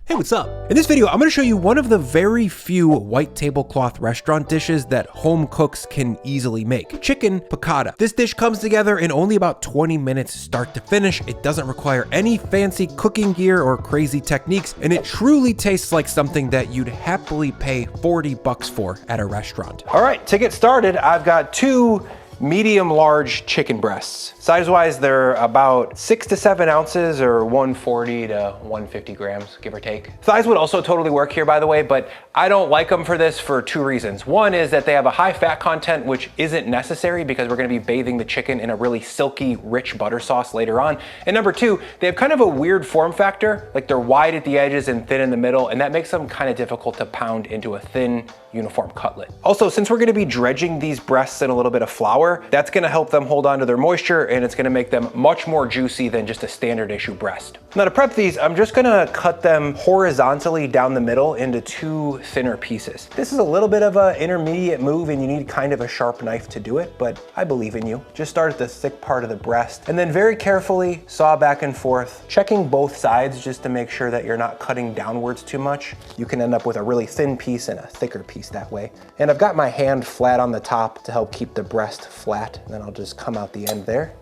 Hey, what's up? In this video, I'm gonna show you one of the very few white tablecloth restaurant dishes that home cooks can easily make. Chicken piccata. This dish comes together in only about 20 minutes start to finish. It doesn't require any fancy cooking gear or crazy techniques, and it truly tastes like something that you'd happily pay 40 bucks for at a restaurant. All right, to get started, I've got two medium large chicken breasts. Size-wise, they're about 6 to 7 ounces or 140 to 150 grams, give or take. Thighs would also totally work here, by the way, but I don't like them for this for two reasons. One is that they have a high fat content, which isn't necessary because we're gonna be bathing the chicken in a really silky, rich butter sauce later on. And number two, they have kind of a weird form factor, like they're wide at the edges and thin in the middle, and that makes them kind of difficult to pound into a thin, uniform cutlet. Also, since we're gonna be dredging these breasts in a little bit of flour, that's gonna help them hold on to their moisture, and it's gonna make them much more juicy than just a standard issue breast. Now to prep these, I'm just gonna cut them horizontally down the middle into two thinner pieces. This is a little bit of an intermediate move and you need kind of a sharp knife to do it, but I believe in you. Just start at the thick part of the breast and then very carefully saw back and forth, checking both sides just to make sure that you're not cutting downwards too much. You can end up with a really thin piece and a thicker piece that way. And I've got my hand flat on the top to help keep the breast flat, and then I'll just come out the end there.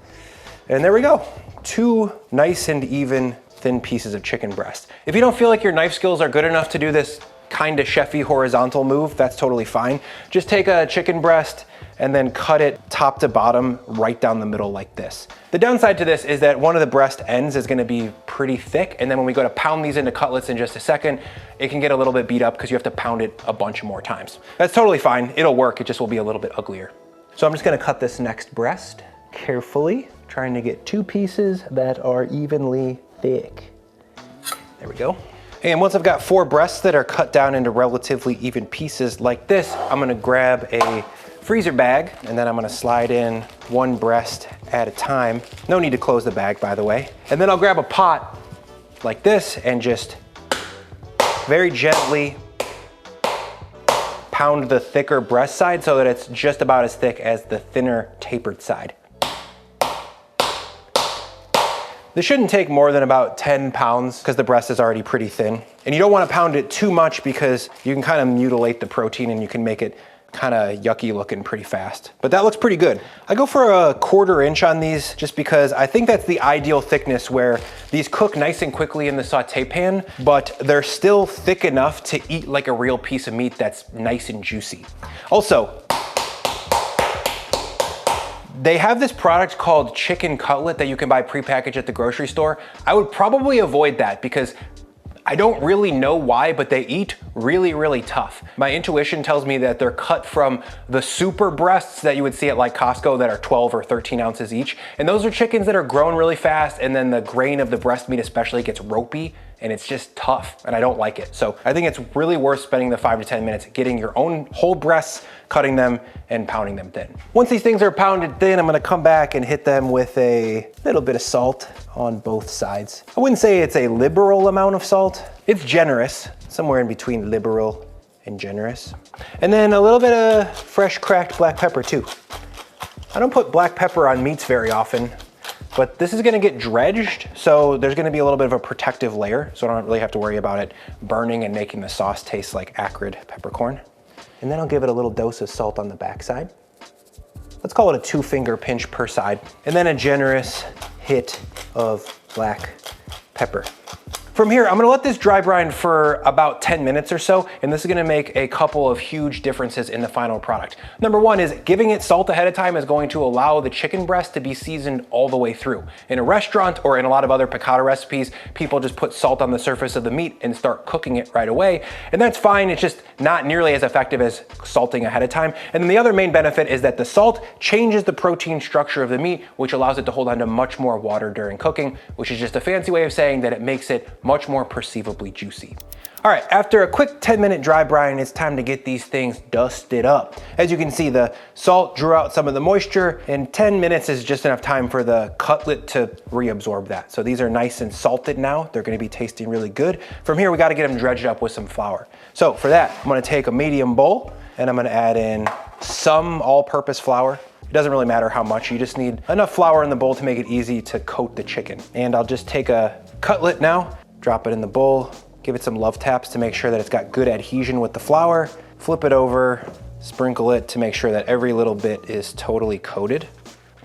And there we go. Two nice and even thin pieces of chicken breast. If you don't feel like your knife skills are good enough to do this kind of chefy horizontal move, that's totally fine. Just take a chicken breast and then cut it top to bottom right down the middle like this. The downside to this is that one of the breast ends is gonna be pretty thick, and then when we go to pound these into cutlets in just a second, it can get a little bit beat up because you have to pound it a bunch more times. That's totally fine, it'll work, it just will be a little bit uglier. So I'm just gonna cut this next breast carefully, trying to get two pieces that are evenly thick. There we go. And once I've got four breasts that are cut down into relatively even pieces like this, I'm gonna grab a freezer bag and then I'm gonna slide in one breast at a time. No need to close the bag, by the way. And then I'll grab a pot like this and just very gently pound the thicker breast side so that it's just about as thick as the thinner tapered side. This shouldn't take more than about 10 pounds because the breast is already pretty thin. And you don't want to pound it too much because you can kind of mutilate the protein and you can make it kind of yucky looking pretty fast. But that looks pretty good. I go for a 1/4 inch on these just because I think that's the ideal thickness where these cook nice and quickly in the saute pan, but they're still thick enough to eat like a real piece of meat that's nice and juicy. Also, they have this product called chicken cutlet that you can buy prepackaged at the grocery store. I would probably avoid that because I don't really know why, but they eat really, really tough. My intuition tells me that they're cut from the super breasts that you would see at like Costco that are 12 or 13 ounces each. And those are chickens that are grown really fast, and then the grain of the breast meat especially gets ropey and it's just tough and I don't like it. So I think it's really worth spending the 5 to 10 minutes getting your own whole breasts, cutting them and pounding them thin. Once these things are pounded thin, I'm gonna come back and hit them with a little bit of salt on both sides. I wouldn't say it's a liberal amount of salt. It's generous, somewhere in between liberal and generous. And then a little bit of fresh cracked black pepper too. I don't put black pepper on meats very often, but this is gonna get dredged, so there's gonna be a little bit of a protective layer, so I don't really have to worry about it burning and making the sauce taste like acrid peppercorn. And then I'll give it a little dose of salt on the backside. Let's call it a 2-finger pinch per side. And then a generous hit of black pepper. From here, I'm gonna let this dry brine for about 10 minutes or so, and this is gonna make a couple of huge differences in the final product. Number one is giving it salt ahead of time is going to allow the chicken breast to be seasoned all the way through. In a restaurant or in a lot of other piccata recipes, people just put salt on the surface of the meat and start cooking it right away, and that's fine, it's just not nearly as effective as salting ahead of time. And then the other main benefit is that the salt changes the protein structure of the meat, which allows it to hold on to much more water during cooking, which is just a fancy way of saying that it makes it much more perceivably juicy. All right, after a quick 10-minute dry brine, it's time to get these things dusted up. As you can see, the salt drew out some of the moisture, and 10 minutes is just enough time for the cutlet to reabsorb that. So these are nice and salted now. They're gonna be tasting really good. From here, we gotta get them dredged up with some flour. So for that, I'm gonna take a medium bowl, and I'm gonna add in some all-purpose flour. It doesn't really matter how much, you just need enough flour in the bowl to make it easy to coat the chicken. And I'll just take a cutlet now, drop it in the bowl, Give it some love taps to make sure that it's got good adhesion with the flour. Flip it over, sprinkle it to make sure that every little bit is totally coated.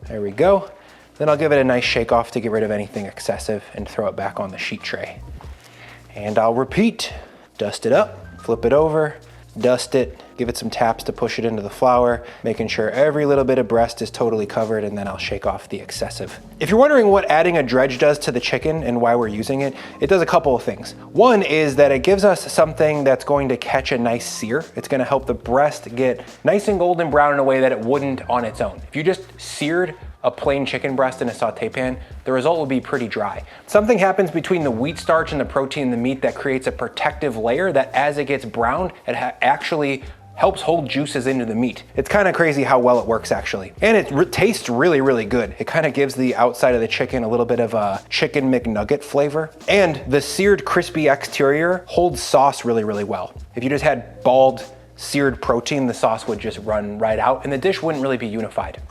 There we go. Then I'll give it a nice shake off to get rid of anything excessive and throw it back on the sheet tray. And I'll repeat. Dust it up, flip it over, dust it, give it some taps to push it into the flour, making sure every little bit of breast is totally covered, and then I'll shake off the excessive. If you're wondering what adding a dredge does to the chicken and why we're using it, it does a couple of things. One is that it gives us something that's going to catch a nice sear. It's gonna help the breast get nice and golden brown in a way that it wouldn't on its own. If you just seared a plain chicken breast in a saute pan, the result would be pretty dry. Something happens between the wheat starch and the protein in the meat that creates a protective layer that as it gets browned, it actually helps hold juices into the meat. It's kind of crazy how well it works actually. And it tastes really, really good. It kind of gives the outside of the chicken a little bit of a chicken McNugget flavor. And the seared crispy exterior holds sauce really, really well. If you just had bald seared protein, the sauce would just run right out and the dish wouldn't really be unified.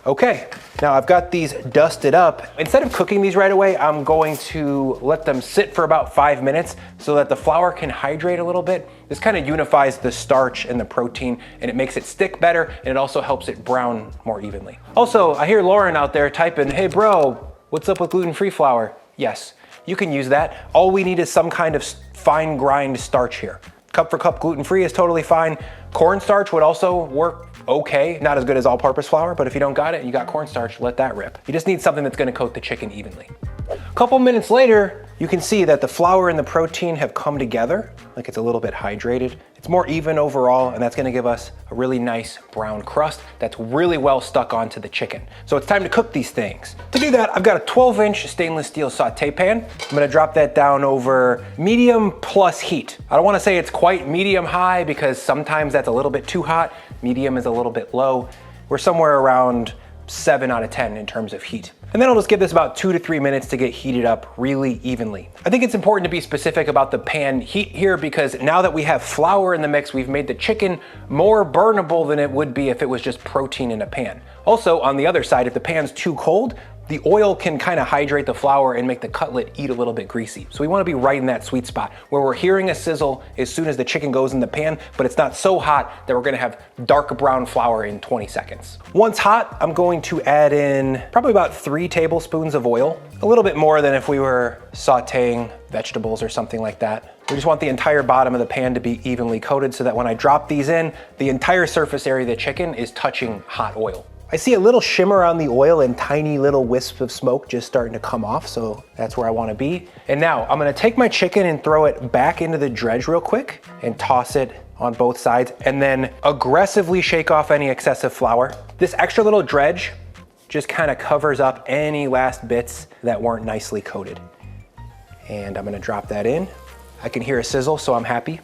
Okay, now I've got these dusted up. Instead of cooking these right away, I'm going to let them sit for about 5 minutes so that the flour can hydrate a little bit. This kind of unifies the starch and the protein and it makes it stick better and it also helps it brown more evenly. Also, I hear Lauren out there typing, hey bro, what's up with gluten-free flour? Yes, you can use that. All we need is some kind of fine grind starch here. Cup for cup gluten-free is totally fine. Cornstarch would also work okay, not as good as all-purpose flour, but if you don't got it and you got cornstarch, let that rip. You just need something that's gonna coat the chicken evenly. A couple minutes later, you can see that the flour and the protein have come together, like it's a little bit hydrated. It's more even overall, and that's gonna give us a really nice brown crust that's really well stuck onto the chicken. So it's time to cook these things. To do that, I've got a 12-inch stainless steel saute pan. I'm gonna drop that down over medium plus heat. I don't wanna say it's quite medium high because sometimes that's a little bit too hot. Medium is a little bit low. We're somewhere around 7 out of 10 in terms of heat. And then I'll just give this about 2 to 3 minutes to get heated up really evenly. I think it's important to be specific about the pan heat here because now that we have flour in the mix, we've made the chicken more burnable than it would be if it was just protein in a pan. Also, on the other side, if the pan's too cold, the oil can kind of hydrate the flour and make the cutlet eat a little bit greasy. So we want to be right in that sweet spot where we're hearing a sizzle as soon as the chicken goes in the pan, but it's not so hot that we're going to have dark brown flour in 20 seconds. Once hot, I'm going to add in probably about 3 tablespoons of oil, a little bit more than if we were sauteing vegetables or something like that. We just want the entire bottom of the pan to be evenly coated so that when I drop these in, the entire surface area of the chicken is touching hot oil. I see a little shimmer on the oil and tiny little wisps of smoke just starting to come off, so that's where I want to be. And now I'm going to take my chicken and throw it back into the dredge real quick and toss it on both sides and then aggressively shake off any excessive flour. This extra little dredge just kind of covers up any last bits that weren't nicely coated. And I'm going to drop that in. I can hear a sizzle, so I'm happy.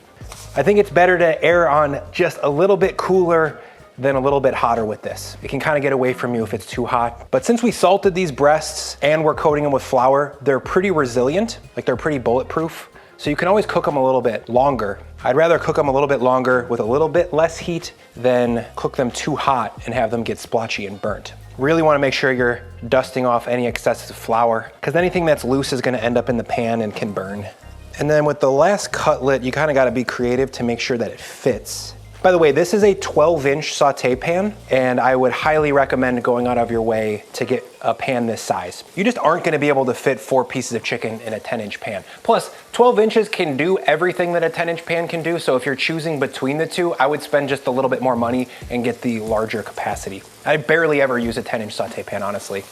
I think it's better to err on just a little bit cooler than a little bit hotter with this. It can kind of get away from you if it's too hot. But since we salted these breasts and we're coating them with flour, they're pretty resilient, like they're pretty bulletproof. So you can always cook them a little bit longer. I'd rather cook them a little bit longer with a little bit less heat than cook them too hot and have them get splotchy and burnt. Really want to make sure you're dusting off any excessive flour because anything that's loose is going to end up in the pan and can burn. And then with the last cutlet, you kind of got to be creative to make sure that it fits. By the way, this is a 12-inch saute pan, and I would highly recommend going out of your way to get a pan this size. You just aren't gonna be able to fit 4 pieces of chicken in a 10-inch pan. Plus, 12 inches can do everything that a 10-inch pan can do, so if you're choosing between the two, I would spend just a little bit more money and get the larger capacity. I barely ever use a 10-inch saute pan, honestly.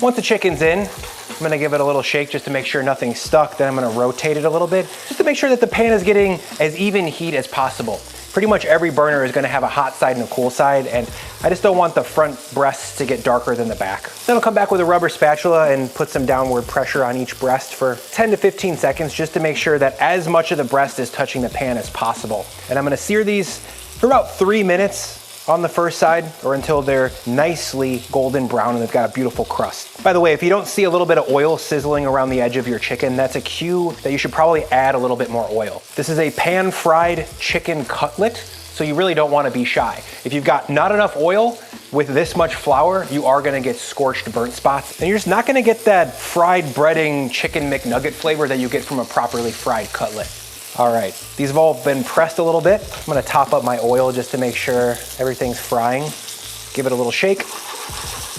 Once the chicken's in, I'm gonna give it a little shake just to make sure nothing's stuck. Then I'm gonna rotate it a little bit, just to make sure that the pan is getting as even heat as possible. Pretty much every burner is gonna have a hot side and a cool side, and I just don't want the front breasts to get darker than the back. Then I'll come back with a rubber spatula and put some downward pressure on each breast for 10 to 15 seconds just to make sure that as much of the breast is touching the pan as possible. And I'm gonna sear these for about 3 minutes on the first side or until they're nicely golden brown and they've got a beautiful crust. By the way, if you don't see a little bit of oil sizzling around the edge of your chicken, that's a cue that you should probably add a little bit more oil. This is a pan-fried chicken cutlet, so you really don't want to be shy. If you've got not enough oil with this much flour, you are going to get scorched burnt spots, and you're just not going to get that fried breading chicken McNugget flavor that you get from a properly fried cutlet. All right, these have all been pressed a little bit. I'm gonna top up my oil just to make sure everything's frying. Give it a little shake,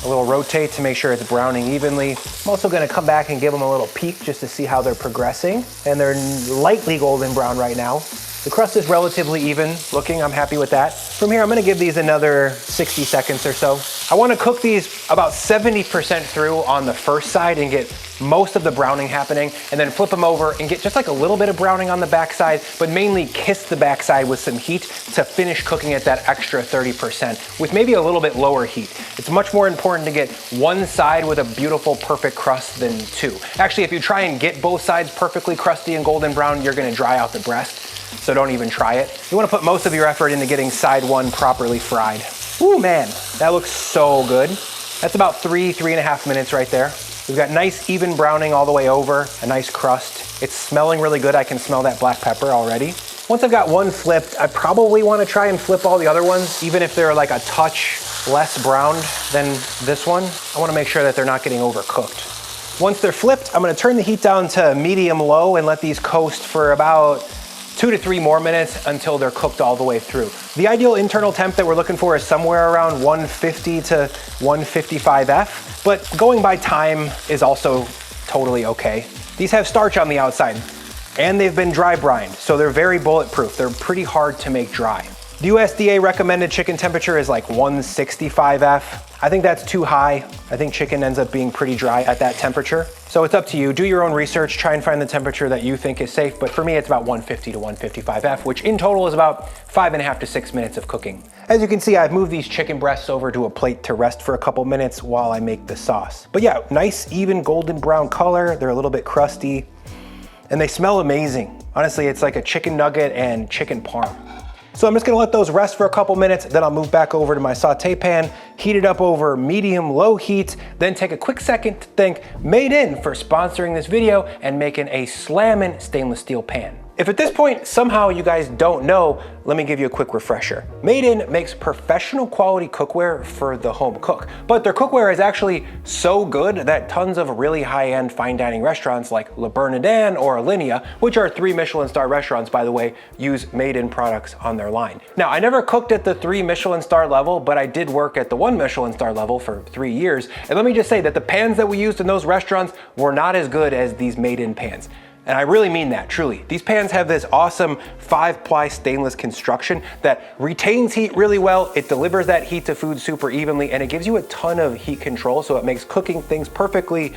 a little rotate to make sure it's browning evenly. I'm also gonna come back and give them a little peek just to see how they're progressing. And they're lightly golden brown right now. The crust is relatively even looking, I'm happy with that. From here, I'm gonna give these another 60 seconds or so. I wanna cook these about 70% through on the first side and get most of the browning happening, and then flip them over and get just like a little bit of browning on the backside, but mainly kiss the backside with some heat to finish cooking at that extra 30% with maybe a little bit lower heat. It's much more important to get one side with a beautiful, perfect crust than two. Actually, if you try and get both sides perfectly crusty and golden brown, you're gonna dry out the breast. So don't even try it. You wanna put most of your effort into getting side one properly fried. Ooh, man, that looks so good. That's about 3.5 minutes right there. We've got nice even browning all the way over, a nice crust. It's smelling really good. I can smell that black pepper already. Once I've got one flipped, I probably wanna try and flip all the other ones, even if they're like a touch less browned than this one. I wanna make sure that they're not getting overcooked. Once they're flipped, I'm gonna turn the heat down to medium low and let these coast for about 2 to 3 more minutes until they're cooked all the way through. The ideal internal temp that we're looking for is somewhere around 150 to 155 F, but going by time is also totally okay. These have starch on the outside and they've been dry brined, so they're very bulletproof. They're pretty hard to make dry. The USDA recommended chicken temperature is like 165 F. I think that's too high. I think chicken ends up being pretty dry at that temperature. So it's up to you. Do your own research, try and find the temperature that you think is safe. But for me, it's about 150 to 155 F, which in total is about 5.5 to 6 minutes of cooking. As you can see, I've moved these chicken breasts over to a plate to rest for a couple minutes while I make the sauce. But yeah, nice, even golden brown color. They're a little bit crusty and they smell amazing. Honestly, it's like a chicken nugget and chicken parm. So I'm just gonna let those rest for a couple minutes, then I'll move back over to my saute pan, heat it up over medium-low heat, then take a quick second to thank Made In for sponsoring this video and making a slammin' stainless steel pan. If at this point somehow you guys don't know, let me give you a quick refresher. Made In makes professional quality cookware for the home cook, but their cookware is actually so good that tons of really high-end fine dining restaurants like Le Bernardin or Alinea, which are 3 Michelin star restaurants by the way, use Made In products on their line. Now, I never cooked at the 3 Michelin star level, but I did work at the 1 Michelin star level for 3 years. And let me just say that the pans that we used in those restaurants were not as good as these Made In pans. And I really mean that, truly. These pans have this awesome 5-ply stainless construction that retains heat really well. It delivers that heat to food super evenly, and it gives you a ton of heat control, so it makes cooking things perfectly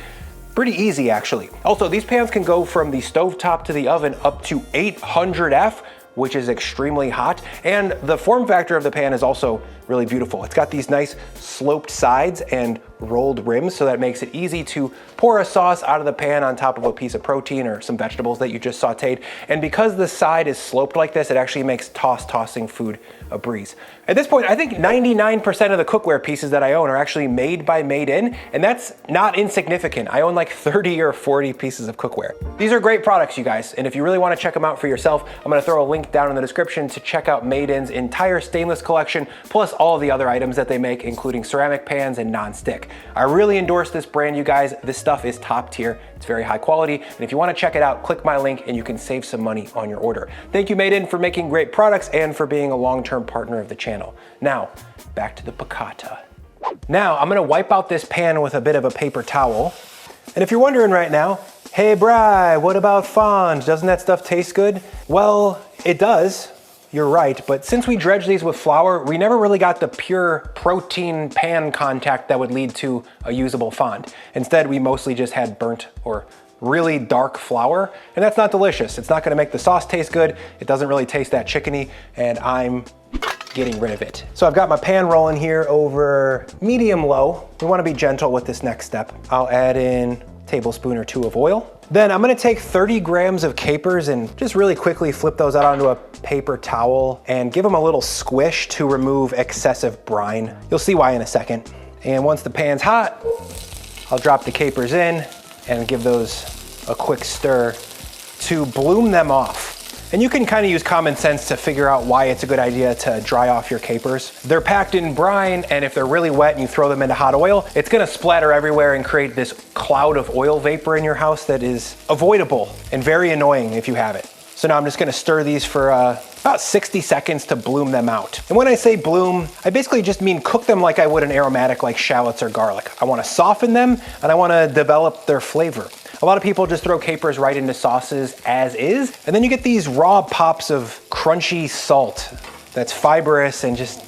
pretty easy, actually. Also, these pans can go from the stovetop to the oven up to 800 F, which is extremely hot. And the form factor of the pan is also really beautiful. It's got these nice sloped sides and rolled rims, so that makes it easy to pour a sauce out of the pan on top of a piece of protein or some vegetables that you just sauteed. And because the side is sloped like this, it actually makes tossing food a breeze. At this point, I think 99% of the cookware pieces that I own are actually made by Made In, and that's not insignificant. I own like 30 or 40 pieces of cookware. These are great products, you guys, and if you really want to check them out for yourself, I'm gonna throw a link down in the description to check out Made In's entire stainless collection, plus all of the other items that they make, including ceramic pans and non-stick. I really endorse this brand, you guys. This stuff is top tier. It's very high quality. And if you want to check it out, click my link and you can save some money on your order. Thank you, Made In, for making great products and for being a long-term partner of the channel. Now, back to the piccata. Now, I'm gonna wipe out this pan with a bit of a paper towel. And if you're wondering right now, hey Bri, what about fond? Doesn't that stuff taste good? Well, it does. You're right, but since we dredged these with flour, we never really got the pure protein pan contact that would lead to a usable fond. Instead, we mostly just had burnt or really dark flour, and that's not delicious. It's not gonna make the sauce taste good. It doesn't really taste that chickeny, and I'm getting rid of it. So I've got my pan rolling here over medium low. We wanna be gentle with this next step. I'll add in a tablespoon or 2 of oil. Then I'm gonna take 30 grams of capers and just really quickly flip those out onto a paper towel and give them a little squish to remove excessive brine. You'll see why in a second. And once the pan's hot, I'll drop the capers in and give those a quick stir to bloom them off. And you can kind of use common sense to figure out why it's a good idea to dry off your capers. They're packed in brine, and if they're really wet and you throw them into hot oil, it's gonna splatter everywhere and create this cloud of oil vapor in your house that is avoidable and very annoying if you have it. So now I'm just gonna stir these for about 60 seconds to bloom them out. And when I say bloom, I basically just mean cook them like I would an aromatic like shallots or garlic. I wanna soften them and I wanna develop their flavor. A lot of people just throw capers right into sauces as is, and then you get these raw pops of crunchy salt that's fibrous and just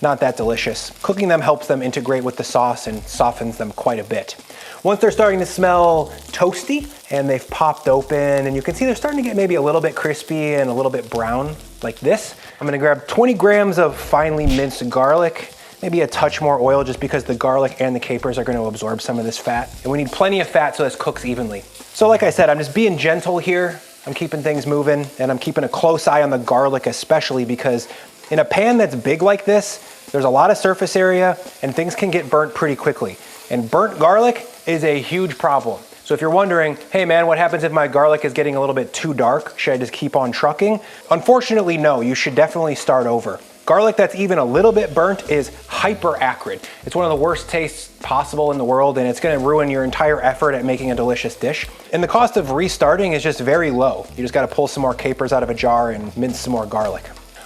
not that delicious. Cooking them helps them integrate with the sauce and softens them quite a bit. Once they're starting to smell toasty and they've popped open and you can see they're starting to get maybe a little bit crispy and a little bit brown like this, I'm gonna grab 20 grams of finely minced garlic, maybe a touch more oil just because the garlic and the capers are gonna absorb some of this fat. And we need plenty of fat so this cooks evenly. So like I said, I'm just being gentle here. I'm keeping things moving and I'm keeping a close eye on the garlic especially because in a pan that's big like this, there's a lot of surface area and things can get burnt pretty quickly. And burnt garlic is a huge problem. So if you're wondering, hey man, what happens if my garlic is getting a little bit too dark? Should I just keep on trucking? Unfortunately, no, you should definitely start over. Garlic that's even a little bit burnt is hyper acrid. It's one of the worst tastes possible in the world and it's gonna ruin your entire effort at making a delicious dish. And the cost of restarting is just very low. You just gotta pull some more capers out of a jar and mince some more garlic.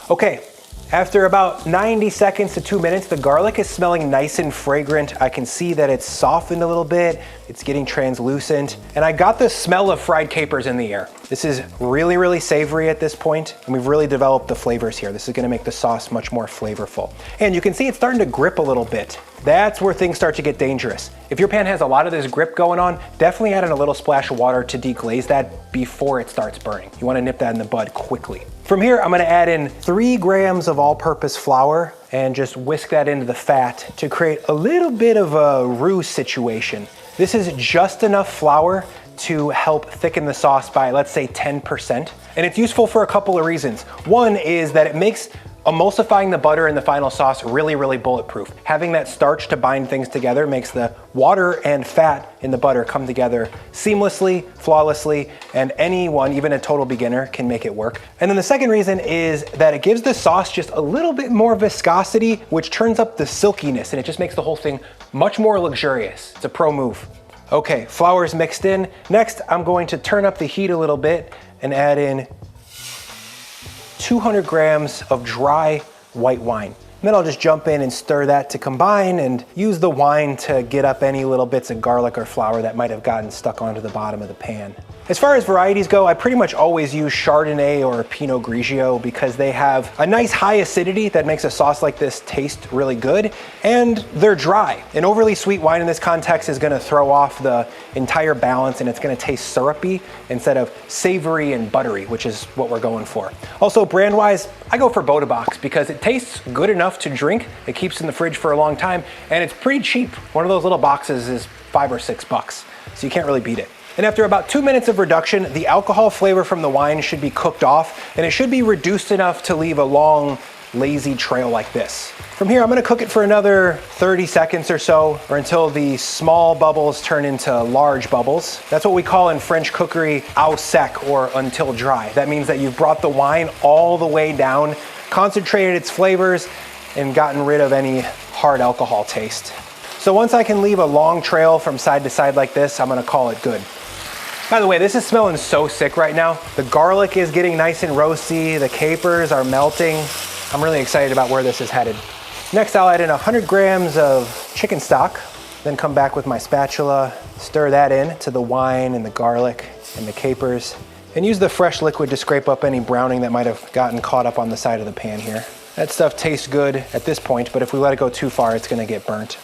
Okay. After about 90 seconds to 2 minutes, the garlic is smelling nice and fragrant. I can see that it's softened a little bit. It's getting translucent. And I got the smell of fried capers in the air. This is really, really savory at this point, and we've really developed the flavors here. This is gonna make the sauce much more flavorful. And you can see it's starting to grip a little bit. That's where things start to get dangerous. If your pan has a lot of this grip going on, definitely add in a little splash of water to deglaze that before it starts burning. You wanna nip that in the bud quickly. From here, I'm gonna add in 3 grams of all-purpose flour and just whisk that into the fat to create a little bit of a roux situation. This is just enough flour to help thicken the sauce by, let's say, 10%. And it's useful for a couple of reasons. One is that it makes emulsifying the butter in the final sauce really, really bulletproof. Having that starch to bind things together makes the water and fat in the butter come together seamlessly, flawlessly, and anyone, even a total beginner, can make it work. And then the second reason is that it gives the sauce just a little bit more viscosity, which turns up the silkiness, and it just makes the whole thing much more luxurious. It's a pro move. Okay, flour is mixed in. Next, I'm going to turn up the heat a little bit and add in 200 grams of dry white wine. And then I'll just jump in and stir that to combine and use the wine to get up any little bits of garlic or flour that might have gotten stuck onto the bottom of the pan. As far as varieties go, I pretty much always use Chardonnay or Pinot Grigio because they have a nice high acidity that makes a sauce like this taste really good, and they're dry. An overly sweet wine in this context is gonna throw off the entire balance and it's gonna taste syrupy instead of savory and buttery, which is what we're going for. Also, brand-wise, I go for Boda because it tastes good enough to drink, it keeps in the fridge for a long time, and it's pretty cheap. One of those little boxes is $5 or $6, so you can't really beat it. And after about 2 minutes of reduction, the alcohol flavor from the wine should be cooked off, and it should be reduced enough to leave a long, lazy trail like this. From here, I'm gonna cook it for another 30 seconds or so, or until the small bubbles turn into large bubbles. That's what we call in French cookery au sec, or until dry. That means that you've brought the wine all the way down, concentrated its flavors, and gotten rid of any hard alcohol taste. So once I can leave a long trail from side to side like this, I'm gonna call it good. By the way, this is smelling so sick right now. The garlic is getting nice and roasty, the capers are melting. I'm really excited about where this is headed. Next, I'll add in 100 grams of chicken stock, then come back with my spatula, stir that in to the wine and the garlic and the capers, and use the fresh liquid to scrape up any browning that might have gotten caught up on the side of the pan here. That stuff tastes good at this point, but if we let it go too far, it's gonna get burnt.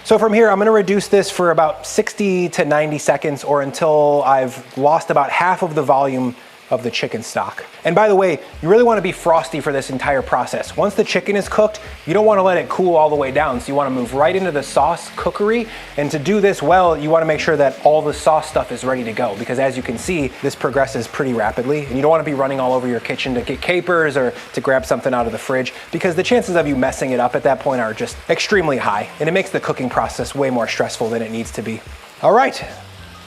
So from here, I'm gonna reduce this for about 60 to 90 seconds or until I've lost about half of the volume of the chicken stock. And by the way, you really wanna be frosty for this entire process. Once the chicken is cooked, you don't wanna let it cool all the way down. So you wanna move right into the sauce cookery. And to do this well, you wanna make sure that all the sauce stuff is ready to go, because as you can see, this progresses pretty rapidly. And you don't wanna be running all over your kitchen to get capers or to grab something out of the fridge, because the chances of you messing it up at that point are just extremely high. And it makes the cooking process way more stressful than it needs to be. All right.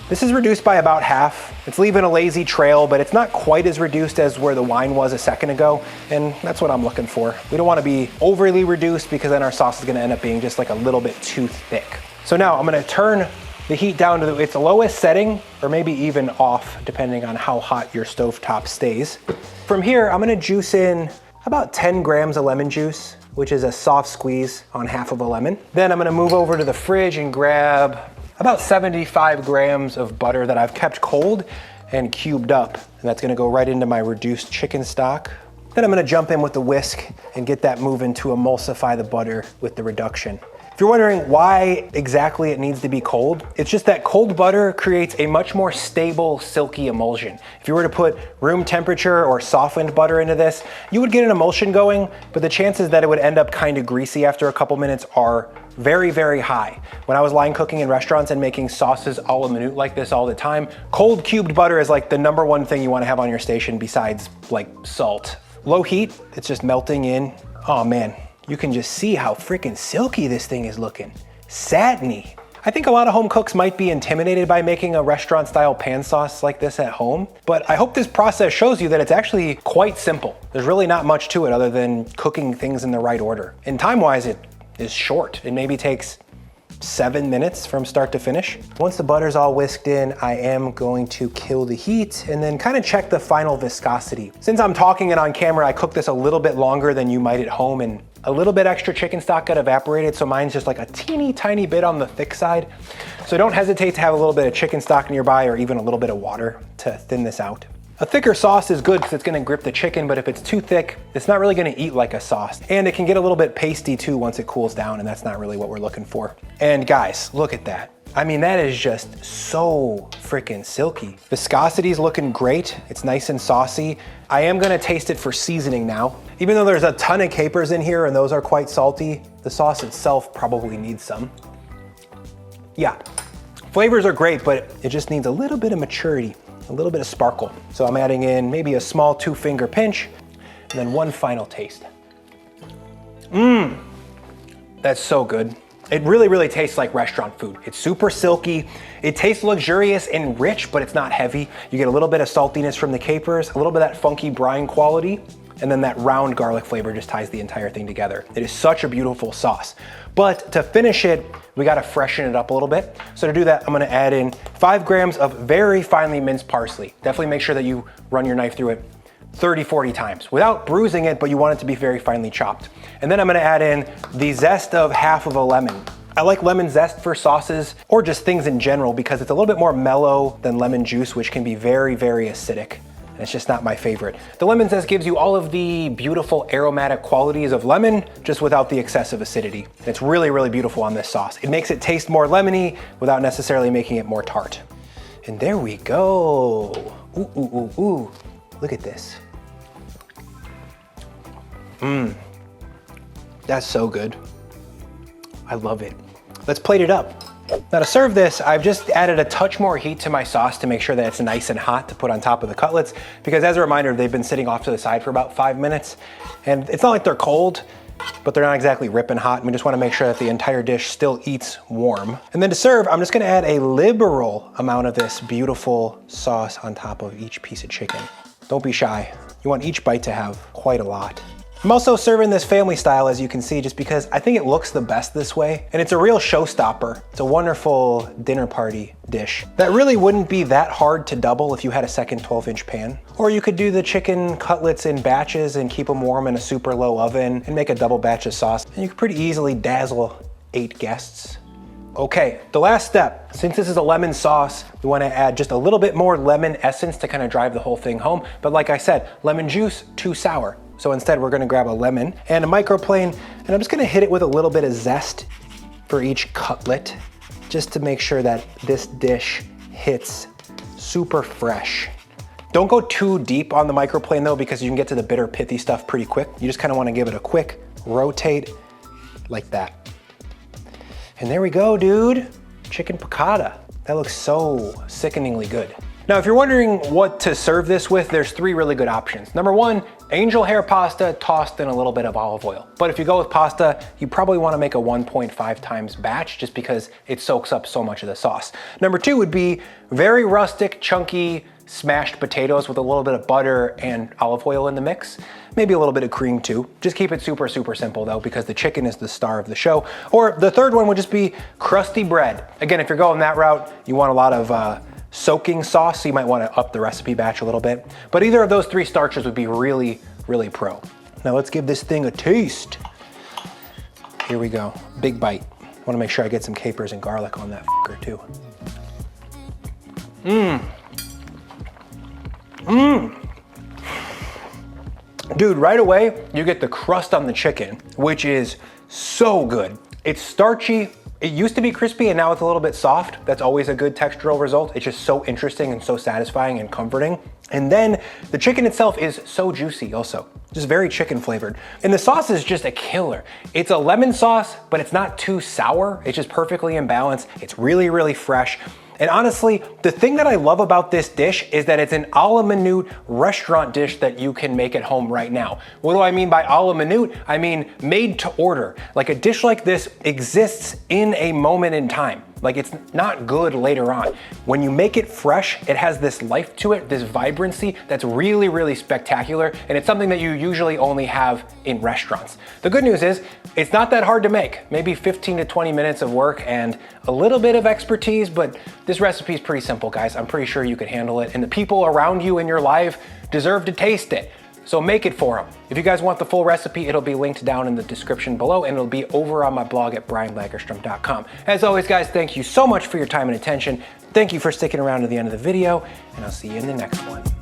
This is reduced by about half. It's leaving a lazy trail, but it's not quite as reduced as where the wine was a second ago, and that's what I'm looking for. We don't want to be overly reduced because then our sauce is going to end up being just like a little bit too thick. So now I'm going to turn the heat down to its lowest setting, or maybe even off, depending on how hot your stovetop stays. From here, I'm gonna juice in about 10 grams of lemon juice, which is a soft squeeze on half of a lemon. Then I'm gonna move over to the fridge and grab about 75 grams of butter that I've kept cold and cubed up. And that's gonna go right into my reduced chicken stock. Then I'm gonna jump in with the whisk and get that moving to emulsify the butter with the reduction. If you're wondering why exactly it needs to be cold, it's just that cold butter creates a much more stable, silky emulsion. If you were to put room temperature or softened butter into this, you would get an emulsion going, but the chances that it would end up kind of greasy after a couple minutes are very, very high. When I was line cooking in restaurants and making sauces a la minute like this all the time, cold cubed butter is like the #1 thing you wanna have on your station besides like salt. Low heat, it's just melting in. Oh man. You can just see how freaking silky this thing is looking. Satiny. I think a lot of home cooks might be intimidated by making a restaurant style pan sauce like this at home, but I hope this process shows you that it's actually quite simple. There's really not much to it other than cooking things in the right order. And time-wise, it is short. It maybe takes 7 minutes from start to finish. Once the butter's all whisked in, I am going to kill the heat and then kind of check the final viscosity. Since I'm talking it on camera, I cooked this a little bit longer than you might at home, and a little bit extra chicken stock got evaporated, so mine's just like a teeny tiny bit on the thick side. So don't hesitate to have a little bit of chicken stock nearby or even a little bit of water to thin this out. A thicker sauce is good because it's gonna grip the chicken, but if it's too thick, it's not really gonna eat like a sauce. And it can get a little bit pasty too once it cools down, and that's not really what we're looking for. And guys, look at that. I mean, that is just so freaking silky. Viscosity's looking great. It's nice and saucy. I am gonna taste it for seasoning now. Even though there's a ton of capers in here and those are quite salty, the sauce itself probably needs some. Yeah, flavors are great, but it just needs a little bit of maturity, a little bit of sparkle. So I'm adding in maybe a small 2-finger pinch and then one final taste. That's so good. It really, really tastes like restaurant food. It's super silky. It tastes luxurious and rich, but it's not heavy. You get a little bit of saltiness from the capers, a little bit of that funky brine quality, and then that round garlic flavor just ties the entire thing together. It is such a beautiful sauce. But to finish it, we gotta freshen it up a little bit. So to do that, I'm gonna add in 5 grams of very finely minced parsley. Definitely make sure that you run your knife through it 30, 40 times without bruising it, but you want it to be very finely chopped. And then I'm gonna add in the zest of half of a lemon. I like lemon zest for sauces or just things in general because it's a little bit more mellow than lemon juice, which can be very, very acidic. And it's just not my favorite. The lemon zest gives you all of the beautiful aromatic qualities of lemon, just without the excessive acidity. It's really, really beautiful on this sauce. It makes it taste more lemony without necessarily making it more tart. And there we go. Ooh, ooh, ooh, ooh. Look at this. That's so good. I love it. Let's plate it up. Now to serve this, I've just added a touch more heat to my sauce to make sure that it's nice and hot to put on top of the cutlets, because as a reminder, they've been sitting off to the side for about 5 minutes. And it's not like they're cold, but they're not exactly ripping hot. And we just wanna make sure that the entire dish still eats warm. And then to serve, I'm just gonna add a liberal amount of this beautiful sauce on top of each piece of chicken. Don't be shy. You want each bite to have quite a lot. I'm also serving this family style, as you can see, just because I think it looks the best this way. And it's a real showstopper. It's a wonderful dinner party dish that really wouldn't be that hard to double if you had a second 12-inch pan. Or you could do the chicken cutlets in batches and keep them warm in a super low oven and make a double batch of sauce. And you could pretty easily dazzle 8 guests. Okay, the last step, since this is a lemon sauce, we wanna add just a little bit more lemon essence to kind of drive the whole thing home. But like I said, lemon juice, too sour. So instead we're gonna grab a lemon and a microplane, and I'm just gonna hit it with a little bit of zest for each cutlet, just to make sure that this dish hits super fresh. Don't go too deep on the microplane though, because you can get to the bitter, pithy stuff pretty quick. You just kinda wanna give it a quick rotate like that. And there we go, dude. Chicken piccata. That looks so sickeningly good. Now, if you're wondering what to serve this with, there's 3 really good options. Number 1, angel hair pasta tossed in a little bit of olive oil. But if you go with pasta, you probably wanna make a 1.5 times batch just because it soaks up so much of the sauce. Number 2 would be very rustic, chunky smashed potatoes with a little bit of butter and olive oil in the mix. Maybe a little bit of cream too. Just keep it super, super simple though, because the chicken is the star of the show. Or the third one would just be crusty bread. Again, if you're going that route, you want a lot of soaking sauce, so you might want to up the recipe batch a little bit. But either of those three starches would be really, really pro. Now let's give this thing a taste. Here we go, big bite. Want to make sure I get some capers and garlic on that fucker too. Dude, right away, you get the crust on the chicken, which is so good. It's starchy. It used to be crispy and now it's a little bit soft. That's always a good textural result. It's just so interesting and so satisfying and comforting. And then the chicken itself is so juicy also, just very chicken flavored. And the sauce is just a killer. It's a lemon sauce, but it's not too sour. It's just perfectly in balance. It's really, really fresh. And honestly, the thing that I love about this dish is that it's an a la minute restaurant dish that you can make at home right now. What do I mean by a la minute? I mean made to order. Like a dish like this exists in a moment in time. Like it's not good later on. When you make it fresh, it has this life to it, this vibrancy that's really, really spectacular. And it's something that you usually only have in restaurants. The good news is it's not that hard to make. Maybe 15 to 20 minutes of work and a little bit of expertise, but this recipe is pretty simple, guys. I'm pretty sure you could handle it. And the people around you in your life deserve to taste it. So make it for them. If you guys want the full recipe, it'll be linked down in the description below, and it'll be over on my blog at brianlagerstrom.com. As always, guys, thank you so much for your time and attention. Thank you for sticking around to the end of the video, and I'll see you in the next one.